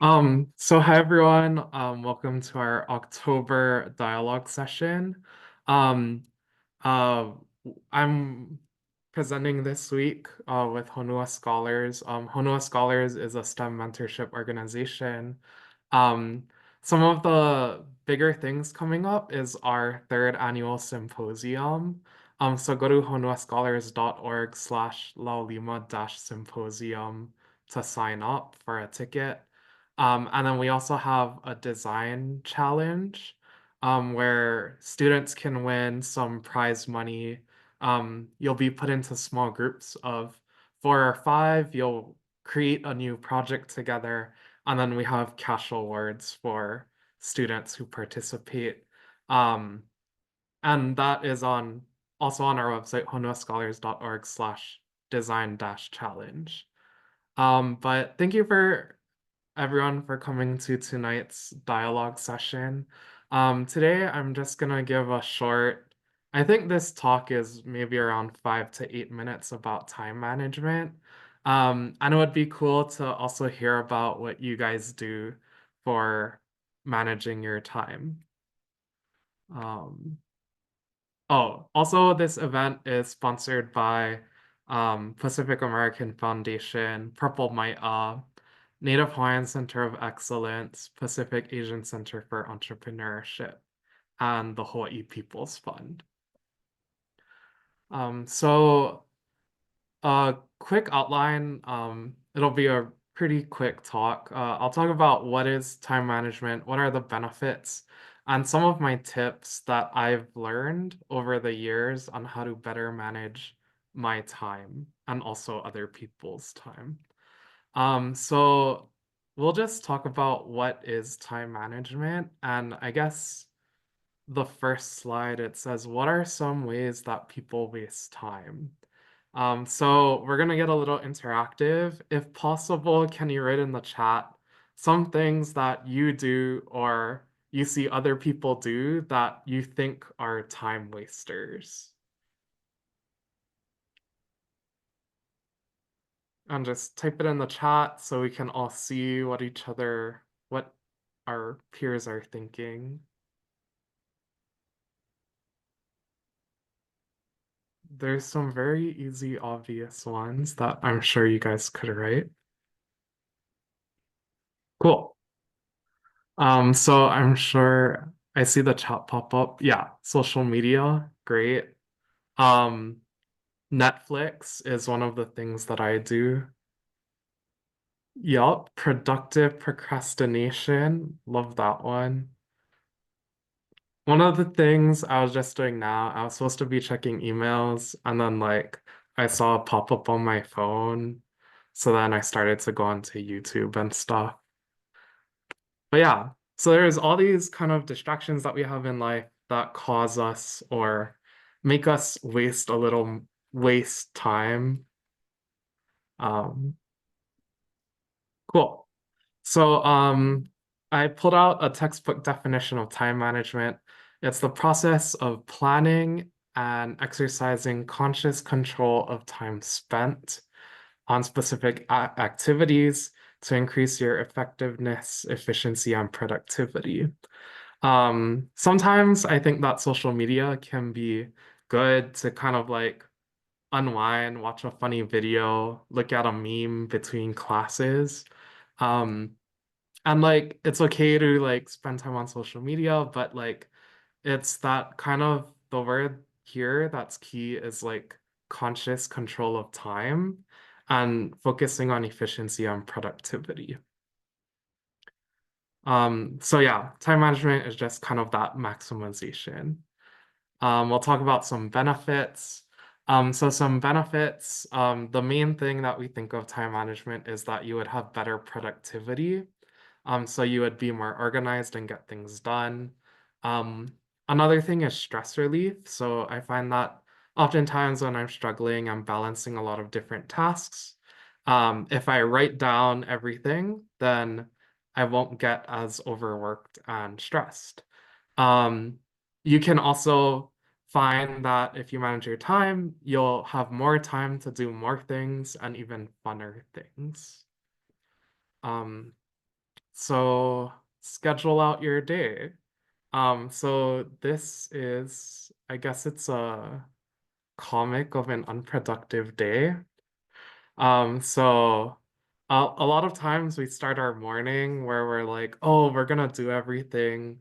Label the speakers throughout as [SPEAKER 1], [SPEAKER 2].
[SPEAKER 1] So hi everyone, welcome to our October dialogue session. Um, uh, I'm presenting this week with Honua Scholars. Honua Scholars is a STEM mentorship organization. Um, some of the bigger things coming up is our third annual symposium. So go to honuascholars.org/laulima-symposium to sign up for a ticket. And then we also have a design challenge where students can win some prize money. You'll be put into small groups of 4 or 5. You'll create a new project together, and then we have cash awards for students who participate. Um, and that is also on our website, honuascholars.org/design-challenge. But thank you for everyone for coming to tonight's dialogue session. Today I'm just gonna give a short, I think this talk is maybe around 5 to 8 minutes about time management. And it would be cool to also hear about what you guys do for managing your time. Um, Oh, also this event is sponsored by Pacific American Foundation, Purple Mai'a, Native Hawaiian Center of Excellence, Pacific Asian Center for Entrepreneurship, and the Hawaii People's Fund. So a quick outline, it'll be a pretty quick talk. I'll talk about what is time management, what are the benefits, and some of my tips that I've learned over the years on how to better manage my time and also other people's time. So we'll just talk about what is time management, and I guess the first slide, it says, what are some ways that people waste time? So we're gonna get a little interactive. If possible, can you write in the chat some things that you do or you see other people do that you think are time wasters? And just type it in the chat so we can all see what our peers are thinking. There's some very easy, obvious ones that I'm sure you guys could write. Cool. So I'm sure I see the chat pop up. Yeah, social media, great. Um, Netflix is one of the things that I do. Yup, productive procrastination. Love that one. One of the things I was just doing now, I was supposed to be checking emails and then like I saw a pop-up on my phone. So then I started to go onto YouTube and stuff. But yeah, so there's all these kind of distractions that we have in life that cause us or make us waste time. Um, cool. So I pulled out a textbook definition of time management. It's the process of planning and exercising conscious control of time spent on specific activities to increase your effectiveness, efficiency, and productivity. Sometimes I think that social media can be good to kind of like unwind, watch a funny video, look at a meme between classes. Um, and like it's okay to like spend time on social media, but like it's that kind of the word here that's key is like conscious control of time and focusing on efficiency and productivity. So yeah, time management is just kind of that maximization. We'll talk about some benefits. So some benefits, the main thing that we think of time management is that you would have better productivity. So you would be more organized and get things done. Um, Another thing is stress relief. So I find that oftentimes when I'm struggling, I'm balancing a lot of different tasks. If I write down everything, then I won't get as overworked and stressed. Um, you can also find that if you manage your time, you'll have more time to do more things and even funner things. Um, So schedule out your day. So this is, I guess it's a comic of an unproductive day. So a lot of times we start our morning where we're like, oh, we're gonna do everything,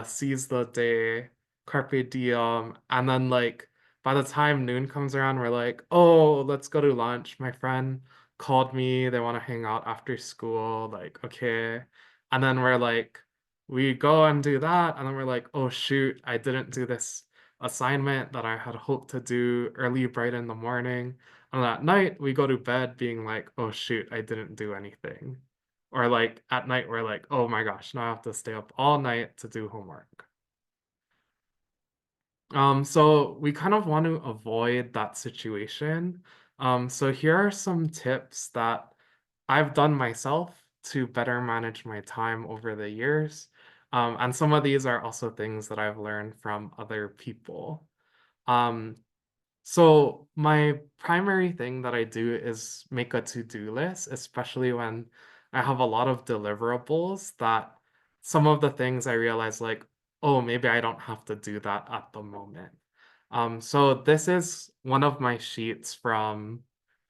[SPEAKER 1] seize the day, carpe diem, and then like by the time noon comes around, we're like, oh, let's go to lunch. My friend called me, they want to hang out after school, like, okay. And then we're like, we go and do that, and then we're like, oh shoot, I didn't do this assignment that I had hoped to do early, bright in the morning. And at night, we go to bed being like, oh shoot, I didn't do anything. Or like at night, we're like, oh my gosh, now I have to stay up all night to do homework. So we kind of want to avoid that situation. So here are some tips that I've done myself to better manage my time over the years. And some of these are also things that I've learned from other people. Um, So my primary thing that I do is make a to-do list, especially when I have a lot of deliverables that some of the things I realize like, oh, maybe I don't have to do that at the moment. So this is one of my sheets from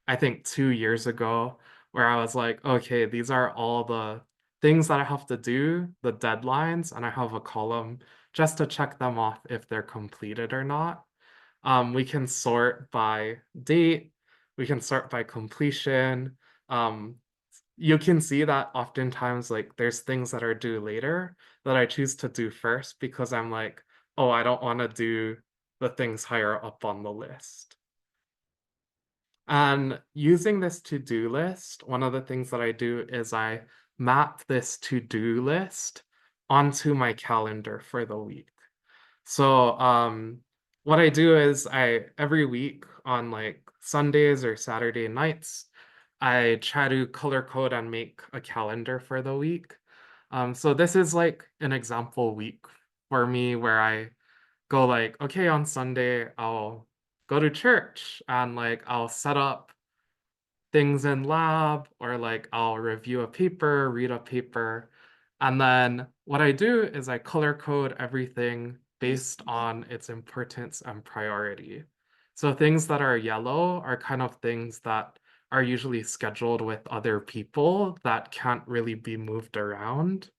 [SPEAKER 1] I think 2 years ago where I was like, okay, these are all the things that I have to do, the deadlines, and I have a column just to check them off if they're completed or not. We can sort by date, we can sort by completion. Um, you can see that oftentimes like there's things that are due later that I choose to do first because I'm like, oh, I don't want to do the things higher up on the list. And using this to-do list, one of the things that I do is I map this to-do list onto my calendar for the week. So, what I do is I every week on like Sundays or Saturday nights, I try to color code and make a calendar for the week. So this is like an example week for me where I go like, okay, on Sunday, I'll go to church and like I'll set up things in lab or like I'll review a paper, read a paper. And then what I do is I color code everything based on its importance and priority. So things that are yellow are kind of things that are usually scheduled with other people that can't really be moved around.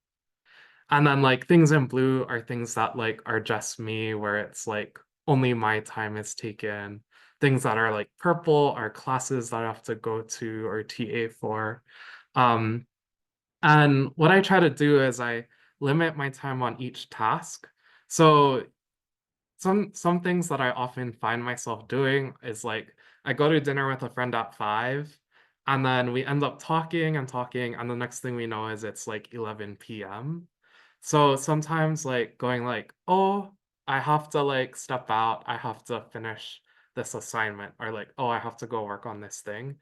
[SPEAKER 1] And then like things in blue are things that like are just me, where it's like only my time is taken. Things that are like purple are classes that I have to go to or TA for. Um, and what I try to do is I limit my time on each task. So some things that I often find myself doing is like I go to dinner with a friend at 5 and then we end up talking and talking and the next thing we know is it's like 11 p.m. So sometimes like going like, oh, I have to like step out, I have to finish this assignment or like, oh, I have to go work on this thing.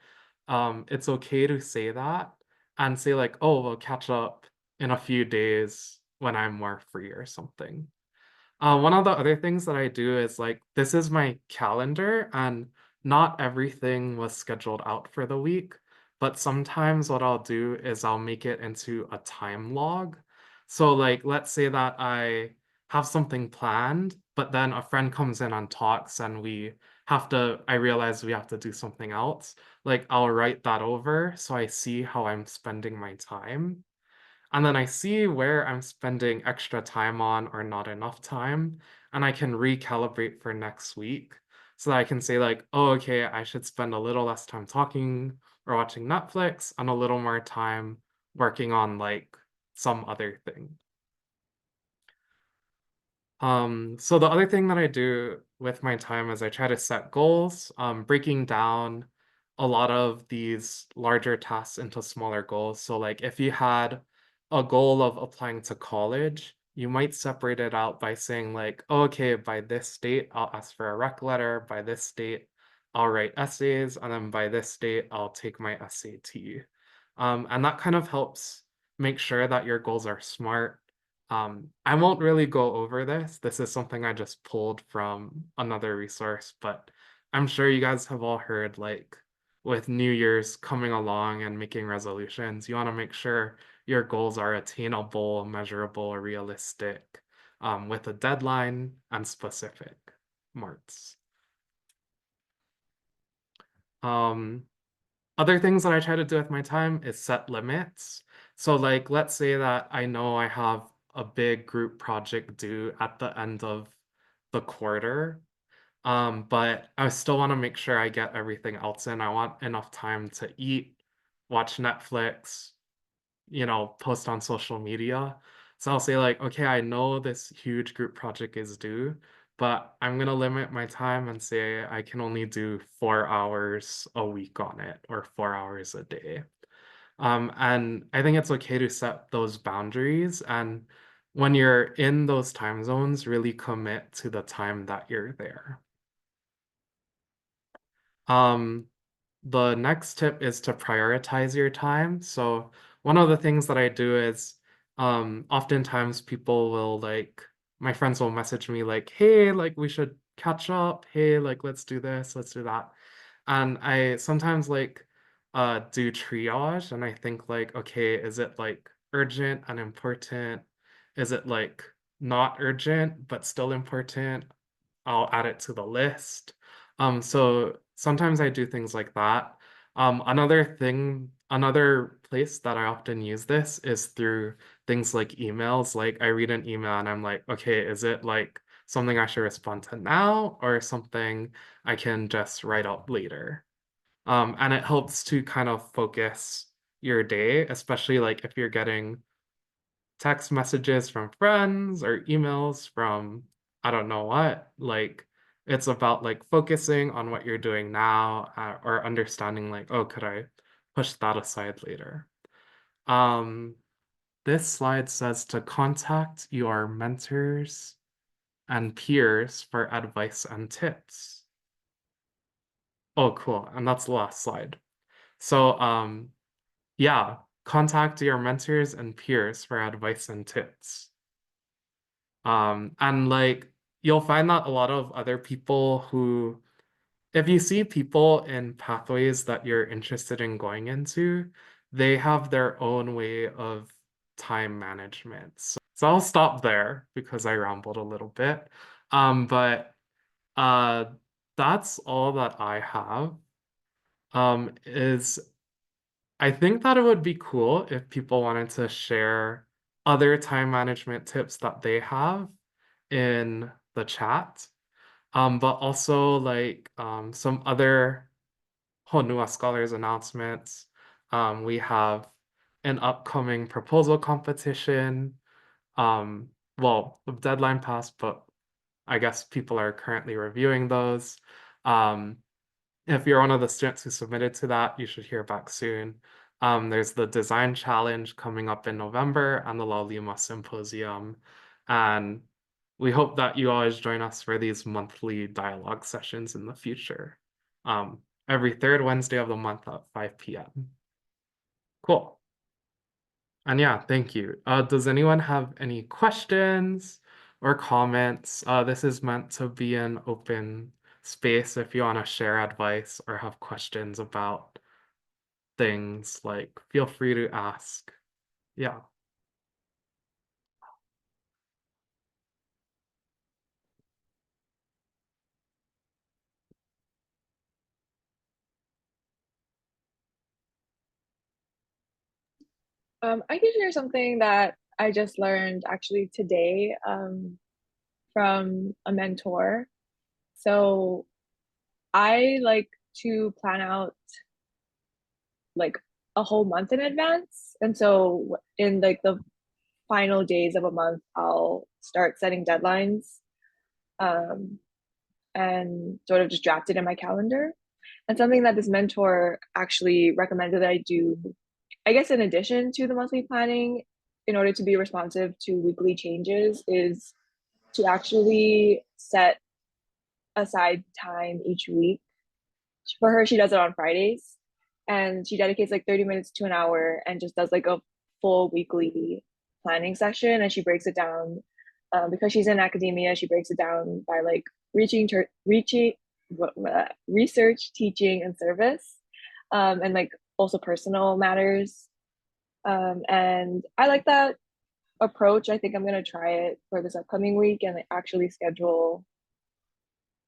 [SPEAKER 1] It's okay to say that and say like, oh, we'll catch up in a few days when I'm more free or something. One of the other things that I do is like this is my calendar and not everything was scheduled out for the week, but sometimes what I'll do is I'll make it into a time log. So like let's say that I have something planned, but then a friend comes in and talks and I realize we have to do something else. Like I'll write that over so I see how I'm spending my time. And then I see where I'm spending extra time on or not enough time, and I can recalibrate for next week so that I can say like, oh, okay, I should spend a little less time talking or watching Netflix and a little more time working on like some other thing. So the other thing that I do with my time is I try to set goals, breaking down a lot of these larger tasks into smaller goals. So like if you had a goal of applying to college, you might separate it out by saying like, oh, okay, by this date, I'll ask for a rec letter. By this date, I'll write essays. And then by this date, I'll take my SAT. And that kind of helps make sure that your goals are smart. I won't really go over this. This is something I just pulled from another resource, but I'm sure you guys have all heard like with New Year's coming along and making resolutions, you want to make sure your goals are attainable, measurable, realistic, with a deadline and specific marks. Um, Other things that I try to do with my time is set limits. So like, let's say that I know I have a big group project due at the end of the quarter, but I still want to make sure I get everything else in. I want enough time to eat, watch Netflix, post on social media. So I'll say like, okay, I know this huge group project is due, but I'm gonna limit my time and say I can only do 4 hours a week on it or 4 hours a day. And I think it's okay to set those boundaries. And when you're in those time zones, really commit to the time that you're there. Um, the next tip is to prioritize your time. So one of the things that I do is oftentimes people will like my friends will message me like, hey, like we should catch up. Hey, like let's do this, let's do that. And I sometimes like do triage and I think like, okay, is it like urgent and important? Is it like not urgent but still important? I'll add it to the list. So sometimes I do things like that. Another place that I often use this is through things like emails. Like I read an email and I'm like, okay, is it like something I should respond to now or something I can just write out later? And it helps to kind of focus your day, especially like if you're getting text messages from friends or emails from I don't know what. Like it's about like focusing on what you're doing now or understanding like, oh, could I push that aside later? Um, this slide says to contact your mentors and peers for advice and tips. Oh, cool. And that's the last slide. So, yeah, contact your mentors and peers for advice and tips. And like you'll find that a lot of other people who, if you see people in pathways that you're interested in going into, they have their own way of time management. So I'll stop there because I rambled a little bit. But uh that's all that I have. Is I think that it would be cool if people wanted to share other time management tips that they have in the chat. But also like some other Honua Scholars announcements. We have an upcoming proposal competition. Well, the deadline passed, but I guess people are currently reviewing those. Um, if you're one of the students who submitted to that, you should hear back soon. There's the design challenge coming up in November and the La Lima Symposium. And we hope that you always join us for these monthly dialogue sessions in the future. Every third Wednesday of the month at 5 p.m. Cool. And yeah, thank you. Does anyone have any questions or comments? This is meant to be an open space if you want to share advice or have questions about things, like feel free to ask. Yeah.
[SPEAKER 2] I can share something that I just learned actually today from a mentor. So I like to plan out like a whole month in advance. And so in like the final days of a month, I'll start setting deadlines um, and sort of just draft it in my calendar. And something that this mentor actually recommended that I do, I guess, in addition to the monthly planning, in order to be responsive to weekly changes, is to actually set aside time each week. For her, she does it on Fridays, and she dedicates like 30 minutes to an hour and just does like a full weekly planning session. And she breaks it down because she's in academia. She breaks it down by like reaching research, teaching, and service, and like also personal matters. And I like that approach. I think I'm gonna try it for this upcoming week and actually schedule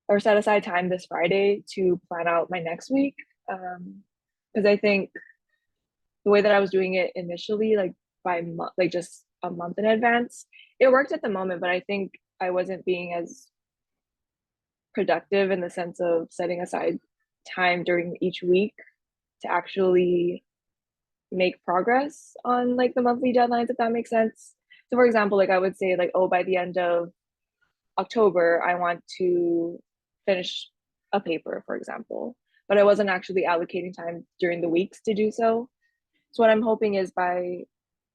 [SPEAKER 2] or set aside time this Friday to plan out my next week. Because I think the way that I was doing it initially, like by month, like just a month in advance, it worked at the moment, but I think I wasn't being as productive in the sense of setting aside time during each week to actually make progress on like the monthly deadlines, if that makes sense. So for example, like I would say like, oh, by the end of October, I want to finish a paper, for example, but I wasn't actually allocating time during the weeks to do so. So what I'm hoping is by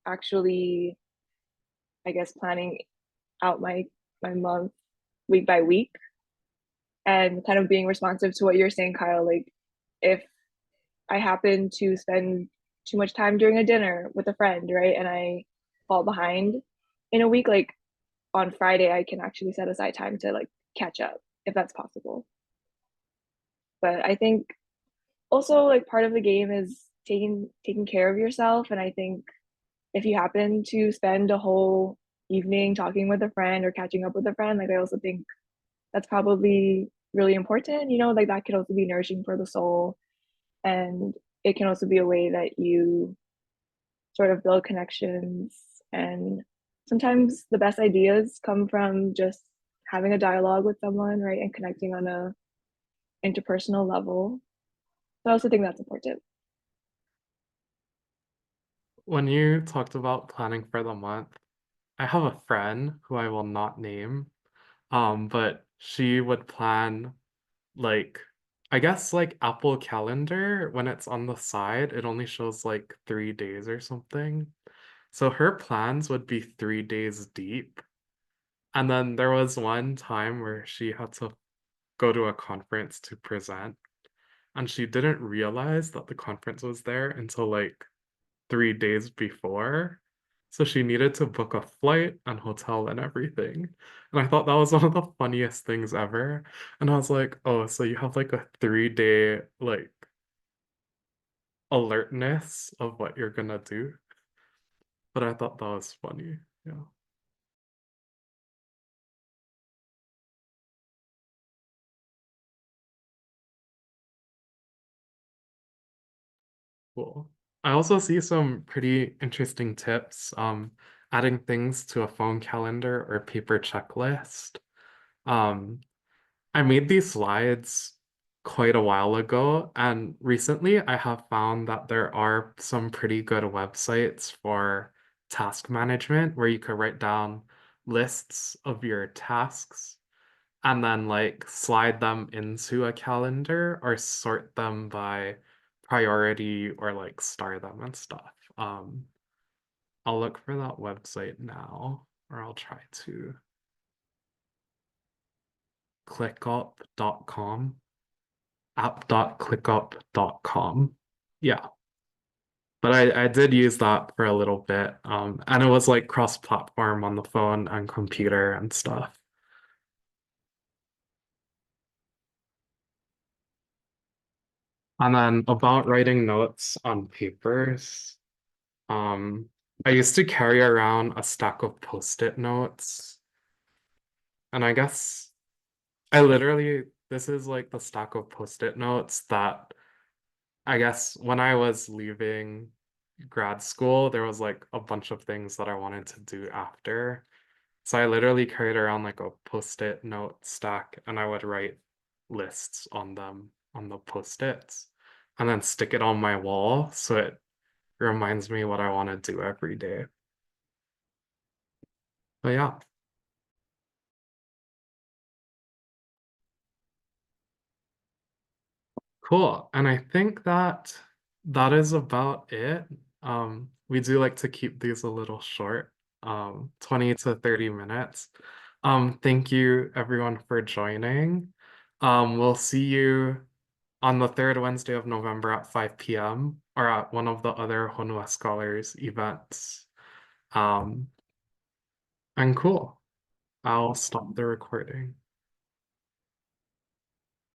[SPEAKER 2] actually, I guess, planning out my month week by week and kind of being responsive to what you're saying, Kyle, like if I happen to spend too much time during a dinner with a friend, right? And I fall behind in a week, like on Friday, I can actually set aside time to like catch up if that's possible. But I think also like part of the game is taking care of yourself. And I think if you happen to spend a whole evening talking with a friend or catching up with a friend, like I also think that's probably really important. Like that could also be nourishing for the soul. And it can also be a way that you sort of build connections. And sometimes the best ideas come from just having a dialogue with someone, right? And connecting on a interpersonal level. So I also think that's important.
[SPEAKER 1] When you talked about planning for the month, I have a friend who I will not name, but she would plan like I guess like Apple Calendar when it's on the side, it only shows like 3 days or something. So her plans would be 3 days deep. And then there was one time where she had to go to a conference to present, and she didn't realize that the conference was there until like 3 days before. So she needed to book a flight and hotel and everything. And I thought that was one of the funniest things ever. And I was like, oh, so you have like a 3 day like alertness of what you're gonna do. But I thought that was funny. Yeah, cool. I also see some pretty interesting tips, adding things to a phone calendar or paper checklist. Um, I made these slides quite a while ago, and recently I have found that there are some pretty good websites for task management where you could write down lists of your tasks and then like slide them into a calendar or sort them by priority or like star them and stuff. I'll look for that website now, or I'll try to clickup.com. app.clickup.com. Yeah. But I did use that for a little bit. And it was like cross-platform on the phone and computer and stuff. And then about writing notes on papers, um, I used to carry around a stack of post-it notes. And I guess this is like the stack of post-it notes that I guess when I was leaving grad school, there was like a bunch of things that I wanted to do after. So I literally carried around like a post-it note stack and I would write lists on them on the post-its and then stick it on my wall so it reminds me what I want to do every day. But yeah, cool. And I think that that is about it. We do like to keep these a little short, 20 to 30 minutes. Thank you everyone for joining. We'll see you on the third Wednesday of November at 5 p.m. or at one of the other Honua Scholars events. Um, and cool. I'll stop the recording.